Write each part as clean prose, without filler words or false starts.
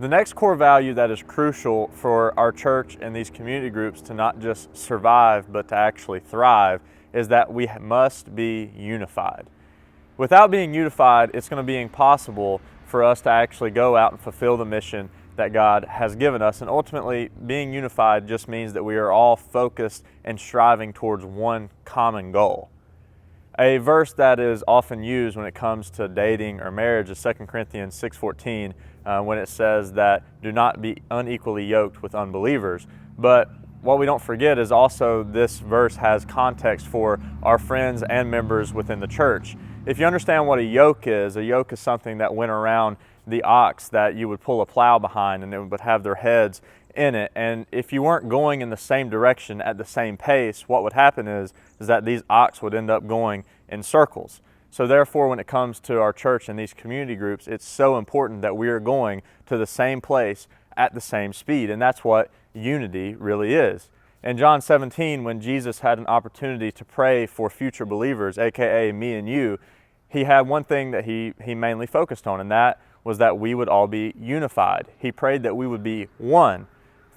The next core value that is crucial for our church and these community groups to not just survive, but to actually thrive, is that we must be unified. Without being unified, it's going to be impossible for us to actually go out and fulfill the mission that God has given us. And ultimately, being unified just means that we are all focused and striving towards one common goal. A verse that is often used when it comes to dating or marriage is 2 Corinthians 6:14, when it says that do not be unequally yoked with unbelievers. But what we don't forget is also this verse has context for our friends and members within the church. If you understand what a yoke is something that went around the ox that you would pull a plow behind, and it would have their heads in it. And if you weren't going in the same direction at the same pace, what would happen is that these ox would end up going in circles. So therefore, when it comes to our church and these community groups, it's so important that we are going to the same place at the same speed. And that's what unity really is. In John 17, when Jesus had an opportunity to pray for future believers, aka me and you, he had one thing that he mainly focused on, and that was that we would all be unified. He prayed that we would be one.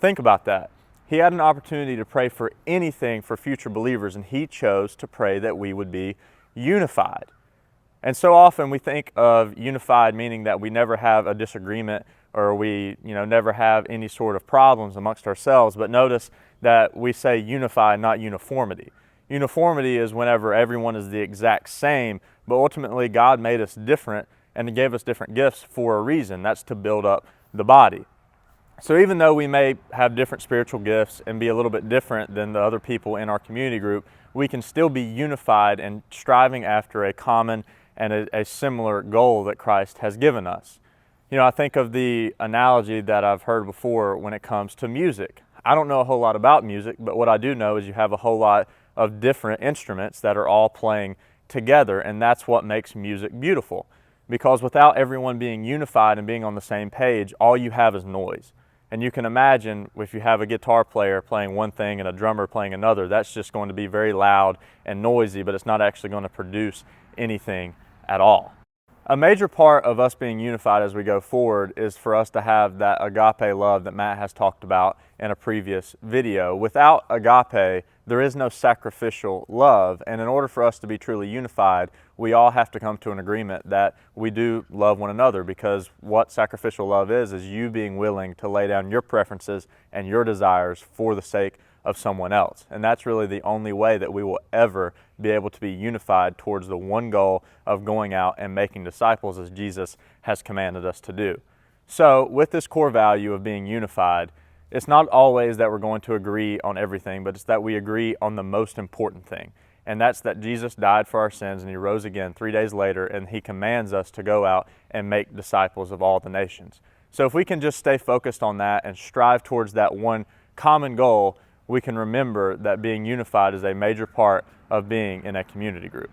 Think about that. He had an opportunity to pray for anything for future believers, and he chose to pray that we would be unified. And so often we think of unified meaning that we never have a disagreement, or we never have any sort of problems amongst ourselves. But notice that we say unified, not uniformity. Uniformity is whenever everyone is the exact same, but ultimately God made us different and He gave us different gifts for a reason. That's to build up the body. So even though we may have different spiritual gifts and be a little bit different than the other people in our community group, we can still be unified and striving after a common and a similar goal that Christ has given us. I think of the analogy that I've heard before when it comes to music. I don't know a whole lot about music, but what I do know is you have a whole lot of different instruments that are all playing together, and that's what makes music beautiful. Because without everyone being unified and being on the same page, all you have is noise. And you can imagine if you have a guitar player playing one thing and a drummer playing another, that's just going to be very loud and noisy, but it's not actually going to produce anything at all. A major part of us being unified as we go forward is for us to have that agape love that Matt has talked about in a previous video. Without agape, there is no sacrificial love, and in order for us to be truly unified, we all have to come to an agreement that we do love one another, because what sacrificial love is you being willing to lay down your preferences and your desires for the sake of someone else. And that's really the only way that we will ever be able to be unified towards the one goal of going out and making disciples as Jesus has commanded us to do. So with this core value of being unified, it's not always that we're going to agree on everything, but it's that we agree on the most important thing. And that's that Jesus died for our sins and He rose again 3 days later, and He commands us to go out and make disciples of all the nations. So if we can just stay focused on that and strive towards that one common goal, we can remember that being unified is a major part of being in a community group.